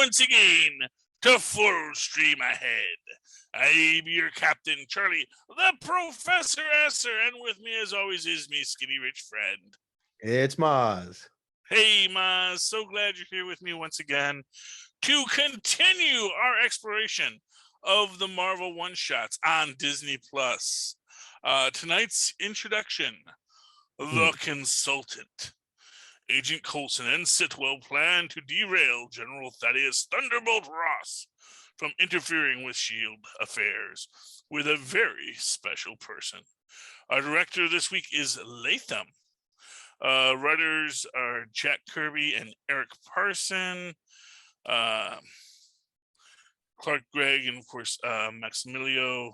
once again to Full Stream Ahead. I'm your captain, Charlie, the Professor Esser, and with me as always is me skinny rich friend. It's Mozz. Hey Mozz, so glad you're here with me once again to continue our exploration of the Marvel one-shots on Disney+. Tonight's introduction, The Consultant. Agent Coulson and Sitwell plan to derail General Thaddeus Thunderbolt Ross from interfering with S.H.I.E.L.D. affairs with a very special person. Our director this week is Latham. Writers are Jack Kirby and Eric Parson. Clark Gregg and, of course, Maximilio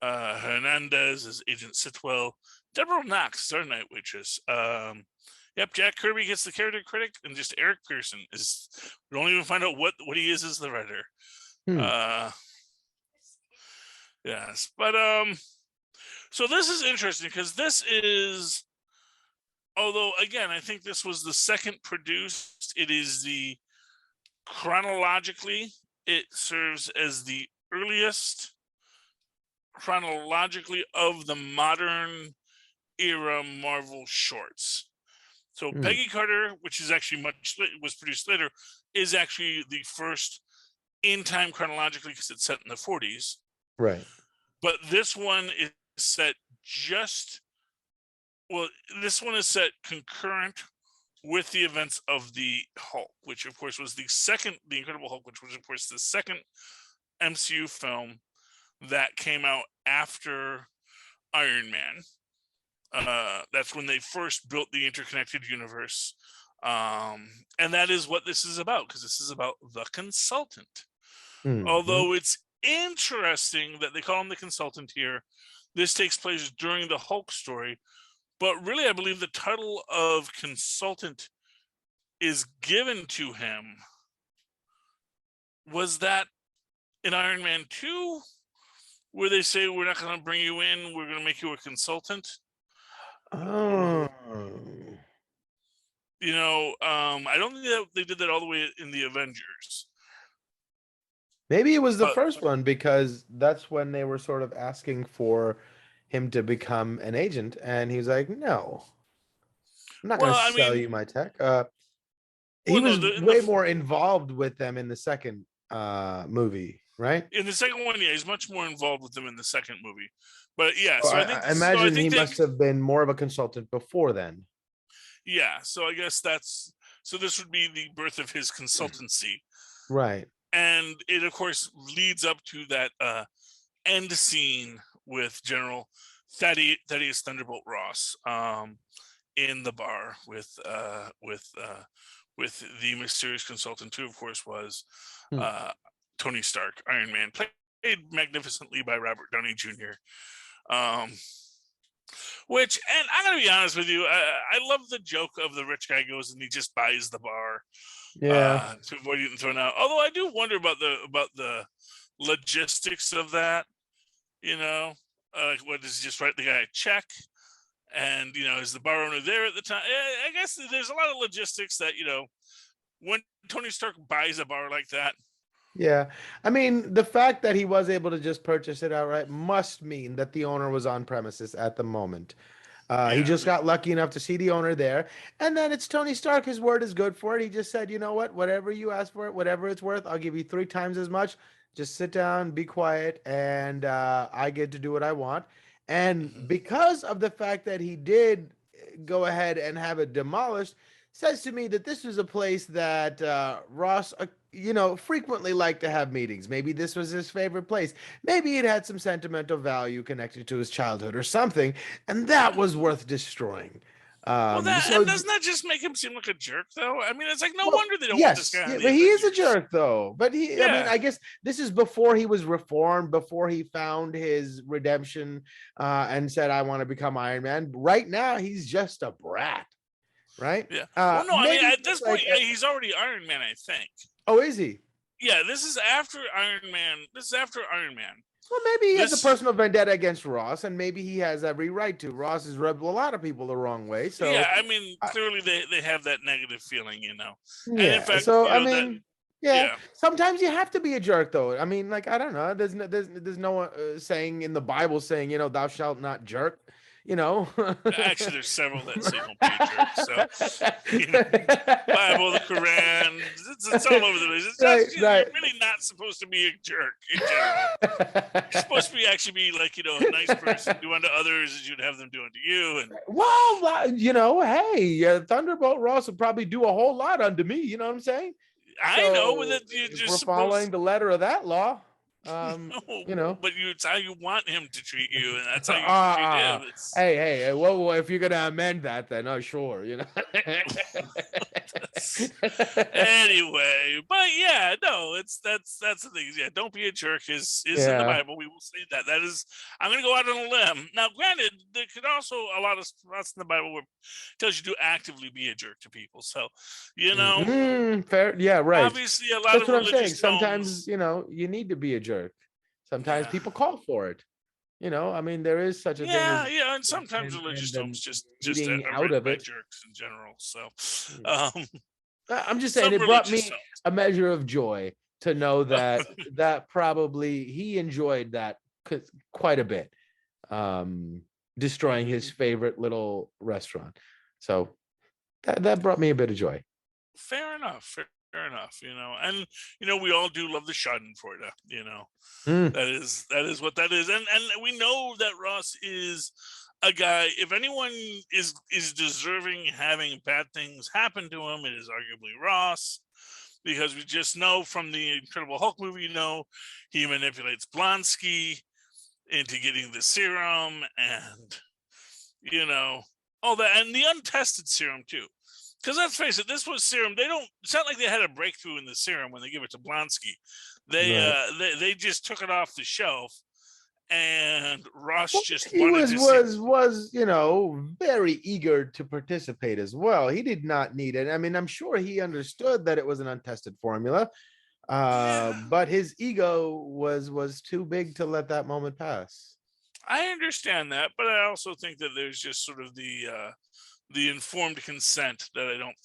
Hernandez is Agent Sitwell. Deborah Knox is our night waitress. Yep, Jack Kirby gets the character critic, and just Eric Pearson is. We don't even find out what he is as the writer. Yes, but so this is interesting because this is, although again, I think this was the second produced. It is the chronologically, it serves as the earliest chronologically of the modern era Marvel shorts. So Peggy Carter, which is actually was produced later, is actually the first in time chronologically because it's set in the 40s. Right. But this one is set this one is set concurrent with the events of the Hulk, which of course was the Incredible Hulk, which was of course the second MCU film that came out after Iron Man. That's when they first built the interconnected universe. And that is what this is about, because this is about the Consultant. Although it's interesting that they call him the Consultant here. This takes place during the Hulk story. But really, I believe the title of Consultant is given to him. Was that in Iron Man 2? Where they say, we're not going to bring you in, we're going to make you a consultant. Oh. You know, I don't think that they did that all the way in the Avengers. Maybe it was the first one, because that's when they were sort of asking for him to become an agent, and he's like, no, I'm not going to sell you my tech. He was way more involved with them in the second movie. Right? In the second one, yeah, he's much more involved with them in the second movie. But yeah, so I imagine he must have been more of a consultant before then. Yeah, so I guess this would be the birth of his consultancy. Right. And it, of course, leads up to that end scene with General Thaddeus Thunderbolt Ross in the bar with the mysterious consultant, who, of course, was Tony Stark, Iron Man, played magnificently by Robert Downey Jr. And I'm gonna be honest with you, I love the joke of the rich guy goes and he just buys the bar, to avoid getting thrown out. Although I do wonder about the logistics of that. You know, what does he just write the guy a check? And is the bar owner there at the time? I guess there's a lot of logistics that when Tony Stark buys a bar like that. Yeah, I mean, the fact that he was able to just purchase it outright must mean that the owner was on premises at the moment. He just got lucky enough to see the owner there, and then it's Tony Stark. His word is good for it. He just said, you know what, whatever you ask for it, whatever it's worth, I'll give you 3 times as much. Just sit down, be quiet, and I get to do what I want. And because of the fact that he did go ahead and have it demolished, says to me that this was a place that Ross, frequently liked to have meetings. Maybe this was his favorite place. Maybe it had some sentimental value connected to his childhood or something, and that was worth destroying. And doesn't that just make him seem like a jerk, though? I mean, it's like, no wonder they don't want this guy. But he is a jerk, though. But I mean, I guess this is before he was reformed, before he found his redemption and said, I want to become Iron Man. Right now, he's just a brat. Right? Yeah. Well, no, I mean, at this point, he's already Iron Man, I think. Oh, is he? Yeah, this is after Iron Man. Well, maybe he has a This, personal vendetta against Ross, and maybe he has every right to. Ross has rubbed a lot of people the wrong way, yeah, so I mean, I, clearly they have that negative feeling, and in yeah. fact, So I that, mean, yeah. yeah. Sometimes you have to be a jerk, though. I mean, like I don't know. There's no saying in the Bible saying thou shalt not jerk. You know. Actually, there's several that say don't be a jerk. So, you know, Bible, the Quran, it's all over the place. It's not, Right, you're right. really not supposed to be a jerk in general. You're supposed to be actually be like, a nice person, do unto others as you'd have them do unto you. And Well, hey, Thunderbolt Ross would probably do a whole lot unto me. You know what I'm saying? I know, but So that you're if just we're supposed, following the letter of that law, no, you know. but it's how you want him to treat you, and that's how you should treat Ah, him. It's hey, well, if you're gonna amend that, then sure, anyway, but yeah, no, that's the thing. Yeah, don't be a jerk is in the Yeah. Bible. We will say that. That is, I'm gonna go out on a limb. Now, granted, there could also a lot of spots in the Bible where it tells you to actively be a jerk to people. So, Fair. Yeah, right. obviously a lot That's of what I'm saying. religious Sometimes, tomes. you need to be a jerk. Sometimes Yeah. people call for it. I mean, there is such a thing Yeah, as yeah, and sometimes and religious the tomes just needing are out written of by it. jerks in general. So, Mm. um, I'm just saying some it brought religious me tomes. a measure of joy to know that probably he enjoyed that quite a bit, destroying his favorite little restaurant. So that brought me a bit of joy. Fair enough. Fair enough. And we all do love the Schadenfreude. Mm, That is what that is, and we know that Ross is a guy. If anyone is deserving having bad things happen to him, it is arguably Ross, because we just know from the Incredible Hulk movie, he manipulates Blonsky into getting the serum, and all that, and the untested serum too. Because let's face it, this was serum. They don't. It's not like they had a breakthrough in the serum when they give it to Blonsky. They right. they just took it off the shelf, and Ross Well, just he wanted was to see. very eager to participate as well. He did not need it. I mean, I'm sure he understood that it was an untested formula, Yeah, but his ego was too big to let that moment pass. I understand that, but I also think that there's just sort of the informed consent that I don't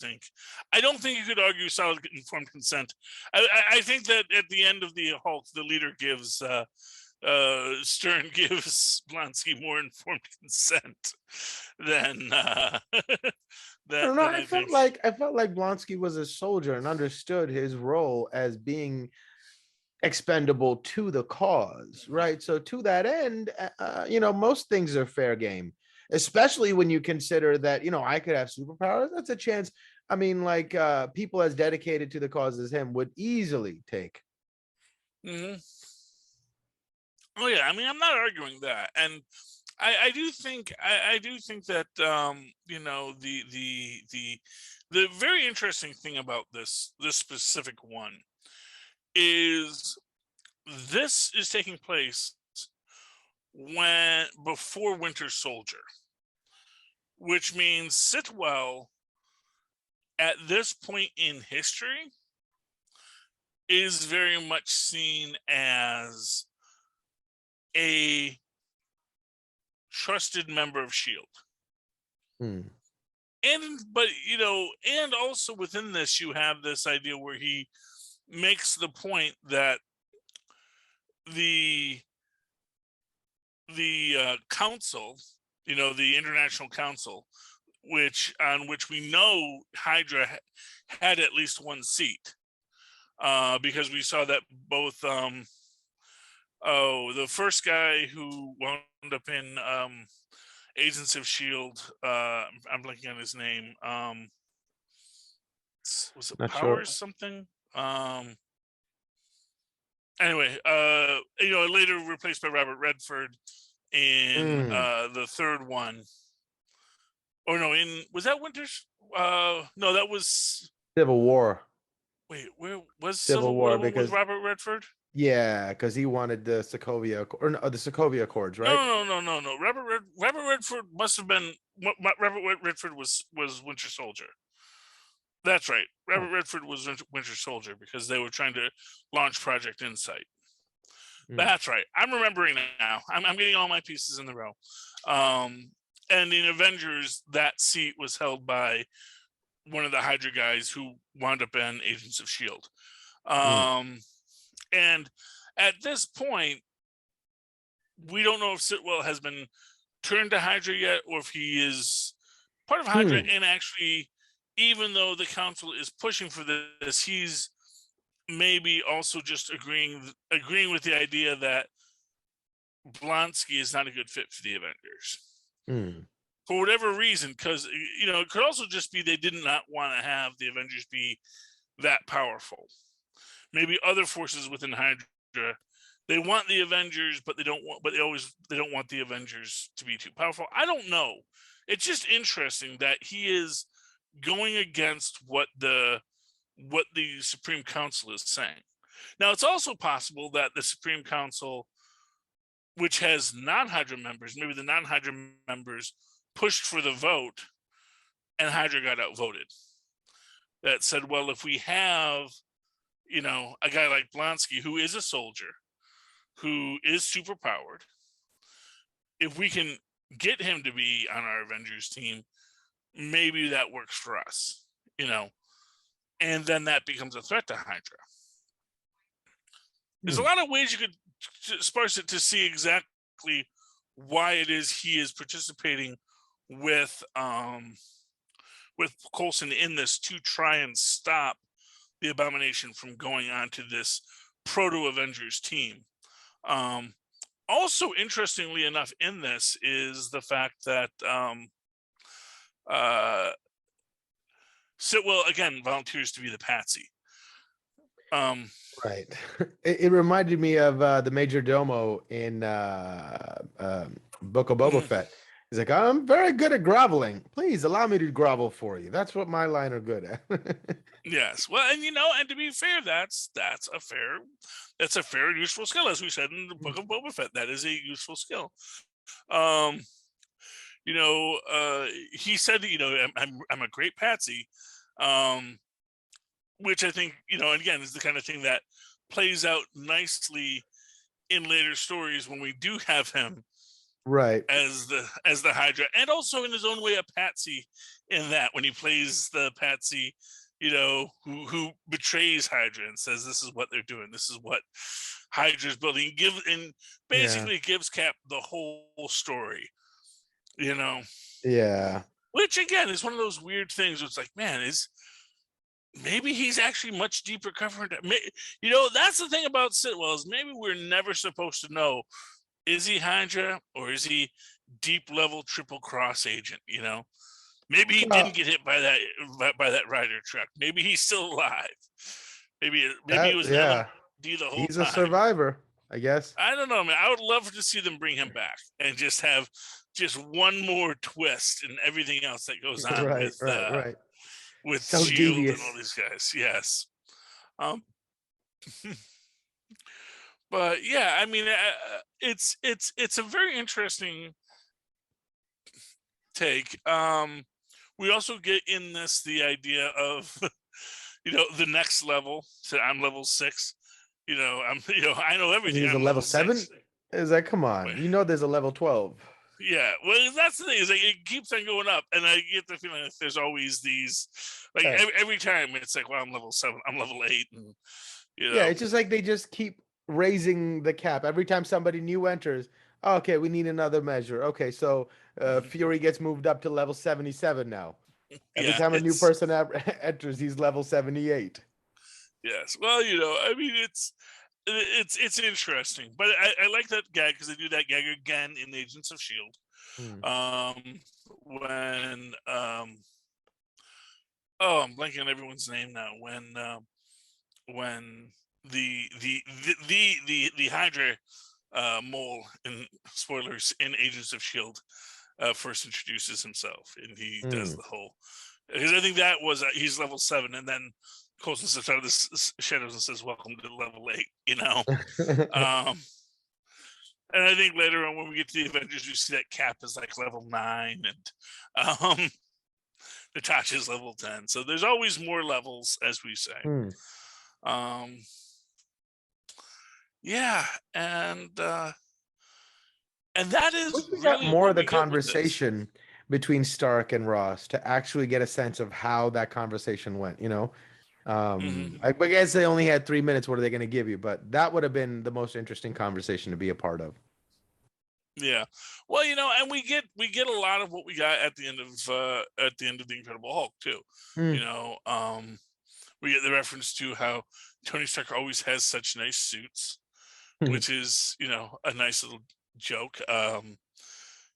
think you could argue solid informed consent. I think that at the end of the Hulk, the leader gives Stern gives Blonsky more informed consent than I don't know. than I think. I felt like Blonsky was a soldier and understood his role as being expendable to the cause, right? So to that end, most things are fair game, especially when you consider that I could have superpowers. That's a chance. I mean, like people as dedicated to the cause as him would easily take. Mm-hmm. Oh yeah, I mean, I'm not arguing that, and I do think that the very interesting thing about this specific one is this is taking place when before Winter Soldier, which means Sitwell at this point in history is very much seen as a trusted member of Shield. Hmm. And also within this you have this idea where he makes the point that the council, the International Council, which we know Hydra had at least one seat, because we saw that both the first guy who wound up in Agents of Shield, I'm blanking on his name. Was it Not sure. Powers something? Anyway, later replaced by Robert Redford in Hmm. the third one. Or no, was that Winters? No, that was. Civil War. Wait, where was Civil Civil War War the one with because Robert Redford? yeah, because he wanted the Sokovia or no, the Sokovia Accords, No, right? no. Robert Redford must have been. Robert Redford was Winter Soldier. That's right. Oh. Robert Redford was Winter Soldier because they were trying to launch Project Insight. That's right. I'm remembering now. I'm getting all my pieces in the row. And in Avengers, that seat was held by one of the Hydra guys who wound up in Agents of S.H.I.E.L.D. And at this point, we don't know if Sitwell has been turned to Hydra yet, or if he is part of Hydra. And actually, even though the council is pushing for this, he's maybe also just agreeing with the idea that Blonsky is not a good fit for the Avengers. For whatever reason, because it could also just be they did not want to have the Avengers be that powerful. Maybe other forces within Hydra, they want the Avengers, but they don't want the Avengers to be too powerful. I don't know. It's just interesting that he is going against what the Supreme Council is saying. Now, it's also possible that the Supreme Council, which has non-Hydra members, maybe the non-Hydra members pushed for the vote and Hydra got outvoted. That said, well, if we have, a guy like Blonsky, who is a soldier, who is superpowered, if we can get him to be on our Avengers team, maybe that works for us, and then that becomes a threat to Hydra. There's a lot of ways you could sparse it to see exactly why it is he is participating with Coulson in this to try and stop the Abomination from going on to this proto-Avengers team. Also, interestingly enough, in this is the fact that Sitwell again volunteers to be the patsy. Right. It reminded me of the Major Domo in Book of Boba Fett. He's like, I'm very good at groveling. Please allow me to grovel for you. That's what my line are good at. Yes. Well, and and to be fair, that's a fair and useful skill, as we said in the Book of Boba Fett. That is a useful skill. He said, I'm a great patsy, which I think, again, is the kind of thing that plays out nicely in later stories when we do have him right as the Hydra, and also in his own way a patsy in that when he plays the patsy, who betrays Hydra and says this is what they're doing, this is what Hydra's building, basically gives Cap the whole story, yeah, which again is one of those weird things where it's like, man, maybe he's actually much deeper covered. That's the thing about Sitwell, is maybe we're never supposed to know, is he Hydra or is he deep level triple cross agent? Maybe he didn't get hit by that rider truck. Maybe he's still alive. Maybe he was LMD the whole time. He's a survivor, I guess. I don't know, man. I would love to see them bring him back and just have one more twist and everything else that goes on with so S.H.I.E.L.D. devious. and all these guys. Yes. But yeah, I mean, it's a very interesting take. We also get in this the idea of the next level. So I'm level 6. I know everything. He's a I'm level 7. 6. Is like, come on, there's a level 12. Yeah, well, that's the thing, is like it keeps on going up, and I get the feeling that there's always these, like every time it's like, well, I'm level 7, I'm level 8, and yeah, it's just like they just keep raising the cap every time somebody new enters. Okay, we need another measure. Okay, so Fury gets moved up to level 77 now. Every time a new person enters, he's level 78. Yes, well, I mean, it's interesting, but I like that gag because they do that gag again in Agents of S.H.I.E.L.D. When I'm blanking on everyone's name now. When the Hydra mole, in spoilers, in Agents of S.H.I.E.L.D. First introduces himself, and he does the whole, because I think that was he's level 7, and then Coulson steps out of the shadows and says, "Welcome to level 8." And I think later on when we get to the Avengers, we see that Cap is like level 9, and Natasha's level 10. So there's always more levels, as we say. Yeah, and that Wish is we got really more what of the we get with this. conversation between Stark and Ross to actually get a sense of how that conversation went, you know? Hmm. I guess they only had 3 minutes. What are they going to give you? But that would have been the most interesting conversation to be a part of. Yeah, well, and we get a lot of what we got at the end of the Incredible Hulk too. You Mm. know, we get the reference to how Tony Stark always has such nice suits, which is a nice little joke.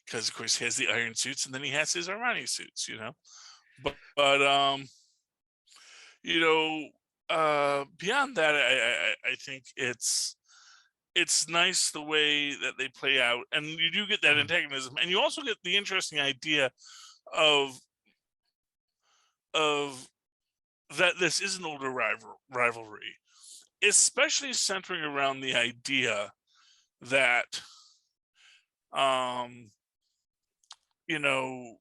Because of course he has the iron suits and then he has his Armani suits. But you know, beyond that, I think it's nice the way that they play out, and you do get that antagonism, and you also get the interesting idea of of that this is an older rivalry, especially centering around the idea that um you know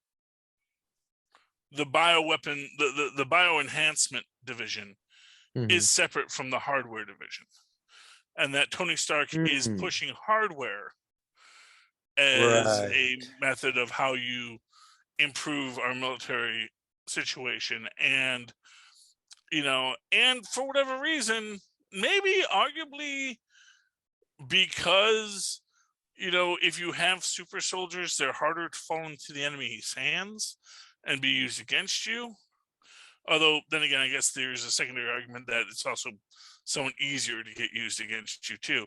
the bioweapon the bio enhancement division Mhm. is separate from the hardware division, and that Tony Stark is Mhm. pushing hardware as a Right. method of how you improve our military situation. And for whatever reason, maybe arguably because if you have super soldiers, they're harder to fall into the enemy's hands and be used against you. Although then again, I guess there's a secondary argument that it's also somewhat easier to get used against you too.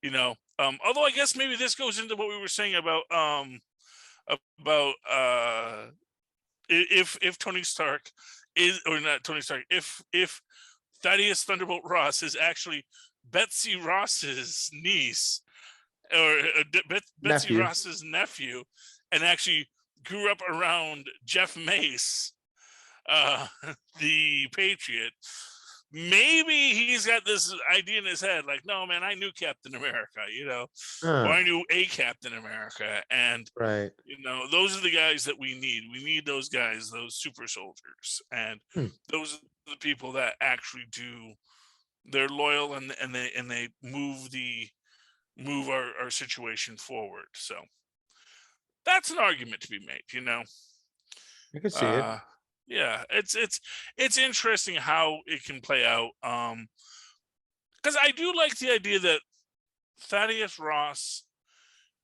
Although I guess maybe this goes into what we were saying about if Tony Stark is, or not Tony Stark, if Thaddeus Thunderbolt Ross is actually Betsy Ross's niece, or Betsy Nephew. Ross's nephew, and actually grew up around Jeff Mace, uh, the Patriot. Maybe he's got this idea in his head, like, no, man, I knew Captain America, or I knew a Captain America, and Right. those are the guys that we need. We need those guys, those super soldiers, and Hmm. those are the people that actually do. They're loyal, and they move our situation forward. So that's an argument to be made. I can see it. Uh, yeah, it's interesting how it can play out. Because I do like the idea that Thaddeus Ross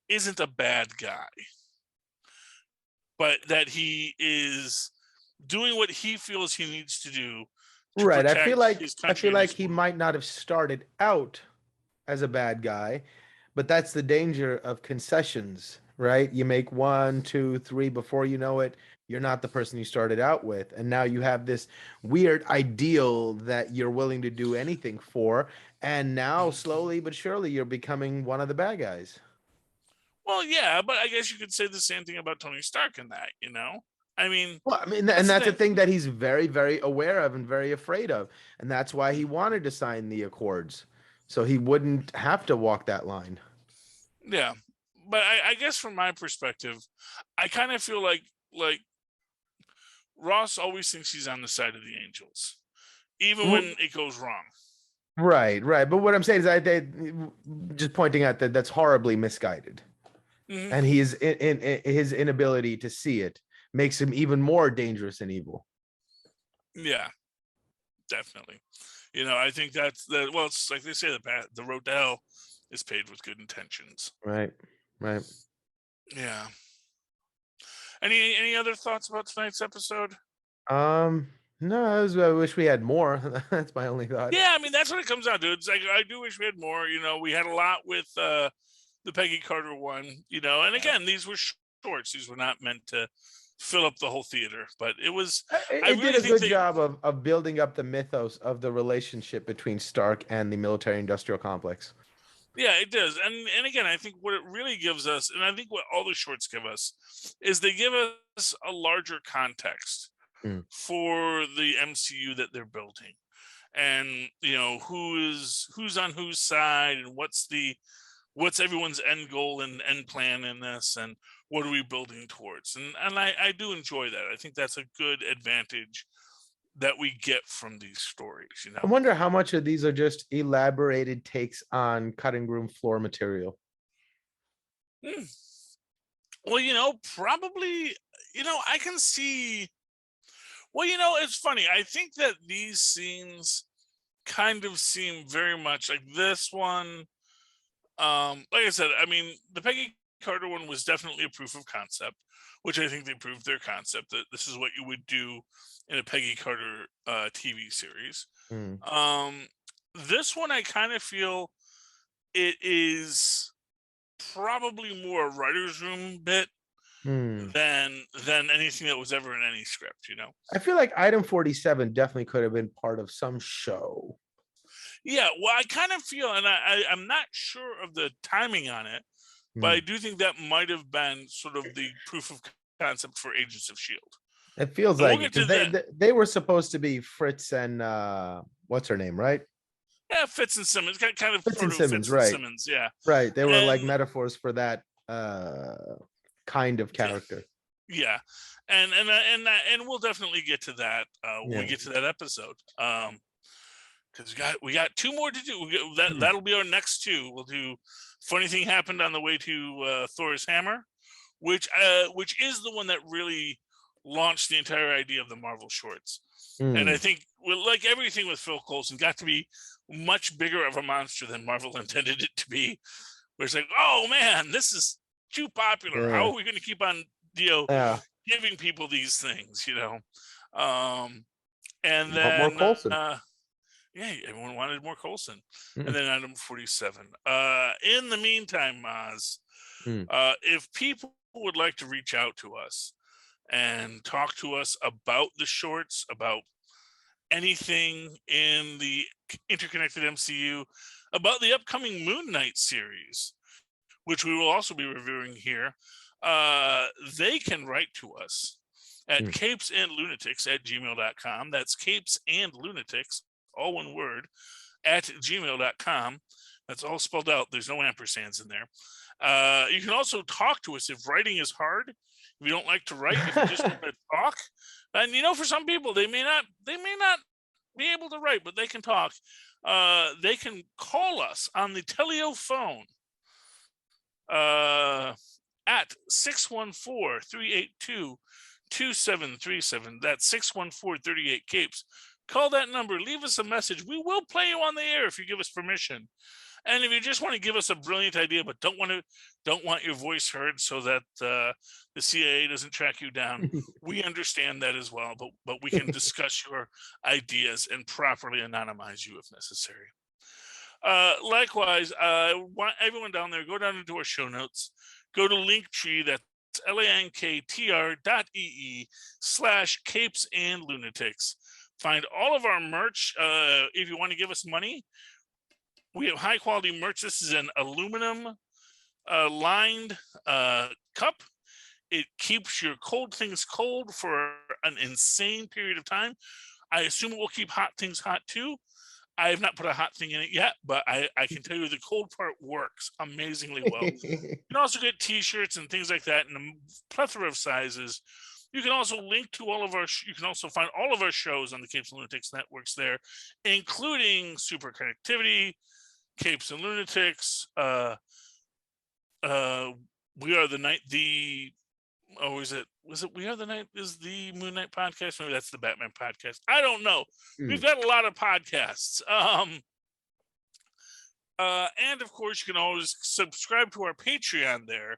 isn't a bad guy, but that he is doing what he feels he needs to do to Right. protect his I country feel and like his he world. might not have started out as a bad guy, but that's the danger of concessions, right? You make one, two, three, before you know it, you're not the person you started out with. And now you have this weird ideal that you're willing to do anything for. And now, Mhm. slowly but surely, you're becoming one of the bad guys. Well, yeah, but I guess you could say the same thing about Tony Stark in that. I mean, Well, I mean, that's and the that's a thing. thing that he's very, very aware of and very afraid of. And that's why he Mm. wanted to sign the Accords. So he wouldn't have to walk that line. Yeah, but I guess from my perspective, I kind of feel like Ross always thinks he's on the side of the angels, even R- when it goes wrong. Right, right. But what I'm saying is, just pointing out that that's horribly misguided, Hmm. and in his inability to see it makes him even more dangerous and evil. Yeah, definitely. I think that's the well. It's like they say, the road to hell is paved with good intentions. Right, right. Yeah. Any other thoughts about tonight's episode? Um, no, I wish we had more. That's my only thought. Yeah, I mean that's what it comes down to. It's like I do wish we had more. We had a lot with the Peggy Carter one. And again, these were shorts. These were not meant to fill up the whole theater, but it was. I It did really a think good they. job of building up the mythos of the relationship between Stark and the military industrial complex. Yeah, it does. And again, I think what it really gives us, and I think what all the shorts give us, is they give us a larger context Mm. for the MCU that they're building. And who's on whose side, and what's everyone's end goal and end plan in this, and what are we building towards. And I do enjoy that. I think that's a good advantage that we get from these stories. I wonder how much of these are just elaborated takes on cutting room floor material. Well, probably, I can see. Well, it's funny. I think that these scenes kind of seem very much like this one. Like I said, I mean, the Peggy Carter one was definitely a proof of concept, which I think they proved their concept that this is what you would do in a Peggy Carter TV series. Mm. This one, I kind of feel it is probably more a writer's room bit Mm. than anything that was ever in any script. I feel like item 47 definitely could have been part of some show. Yeah, well, I kind of feel, and I'm not sure of the timing on it, but I do think that might have been sort of the proof of concept for Agents of Shield. It feels And like we'll it get to because that. they were supposed to be Fritz and what's her name, right? Yeah, Fitz and Simmons, kind of Fitz and proto Simmons, Fitz and right? Simmons, yeah. Right. They were like And metaphors for that kind of character. yeah, and we'll definitely get to that when we get to that episode. Because we got two more to do. That'll be our next two. We'll do Funny Thing Happened on the Way to Thor's Hammer, which is the one that really launched the entire idea of the Marvel shorts. And I think, like everything with Phil Coulson, got to be much bigger of a monster than Marvel intended it to be. Where it's like, oh man, this is too popular. How are we going to keep on, giving people these things? And then more Coulson. yeah, everyone wanted more Coulson. And then item 47. In the meantime, Mozz, if people would like to reach out to us and talk to us about the shorts, about anything in the interconnected MCU, about the upcoming Moon Knight series, which we will also be reviewing here, they can write to us at CapesandLunatics@gmail.com. That's CapesandLunatics, all one word, at gmail.com. That's all spelled out. There's no ampersands in there. You can also talk to us if writing is hard. If you don't like to write, if you just want to talk, and for some people they may not be able to write, but they can talk. They can call us on the telephone at 614-382-2737. That's 614-38-CAPES. Call that number, leave us a message. We will play you on the air if you give us permission. And if you just want to give us a brilliant idea but don't want your voice heard so that the CIA doesn't track you down, we understand that as well. But we can discuss your ideas and properly anonymize you if necessary. Likewise, I want everyone down there, go down into our show notes, go to Linktree, that's linktr.ee/CapesandLunatics. Find all of our merch. If you want to give us money, we have high quality merch. This is an aluminum lined cup. It keeps your cold things cold for an insane period of time. I assume it will keep hot things hot too. I have not put a hot thing in it yet, but I can tell you the cold part works amazingly well. You can also get t-shirts and things like that in a plethora of sizes. You can also link to all of our. You can also find all of our shows on the Capes and Lunatics networks there, including Super Connectivity, Capes and Lunatics. We Are the Night. Was it We Are the Night is the Moon Knight podcast? Maybe that's the Batman podcast. I don't know. We've got a lot of podcasts. And of course, you can always subscribe to our Patreon there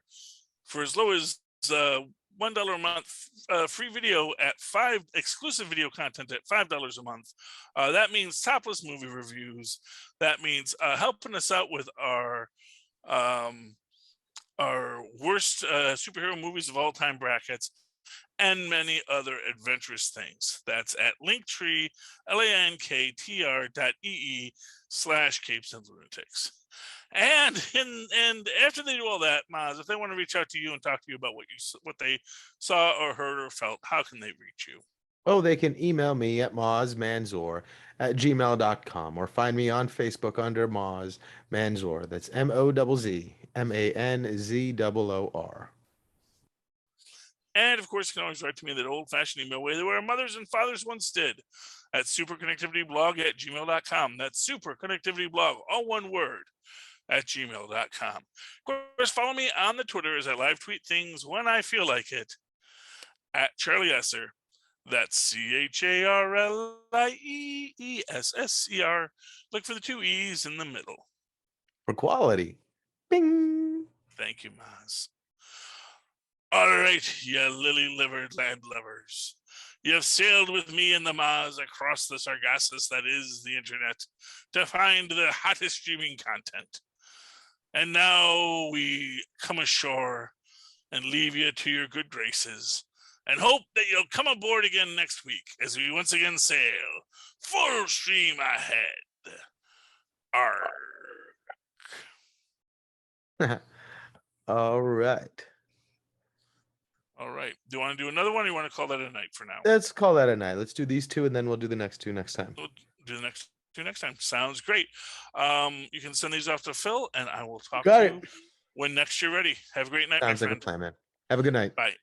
for as low as $1 a month, free video at exclusive video content at $5 a month. That means topless movie reviews. That means helping us out with our worst superhero movies of all time brackets, and many other adventurous things. That's at Linktree, linktr.ee/CapesandLunatics. And after they do all that, Mozz, if they want to reach out to you and talk to you about what they saw or heard or felt, how can they reach you? Oh, they can email me at mozzmanzor@gmail.com or find me on Facebook under Mozz Manzor. That's MOZZMANZOOR. And of course, you can always write to me that old-fashioned email way where our mothers and fathers once did at superconnectivityblog@gmail.com. That's superconnectivityblog, all one word, at gmail.com. Of course, follow me on the Twitter as I live tweet things when I feel like it at Charlie Esser. That's CharlieEssser. Look for the 2 E's in the middle. For quality. Bing. Thank you, Mozz. All right, you lily-livered land lovers. You have sailed with me and the Mozz across the Sargassus that is the internet to find the hottest streaming content. And now we come ashore and leave you to your good graces and hope that you'll come aboard again next week as we once again sail full stream ahead. Arg. All right. All right. Do you want to do another one or you want to call that a night for now? Let's call that a night. Let's do these 2 and then we'll do the next 2 next time. We'll do the next 2 next time. Sounds great. You can send these off to Phil and I will talk Got to it. you when next you're ready. Have a great night, Sounds my like friend. a plan, man. Have a good night. Bye.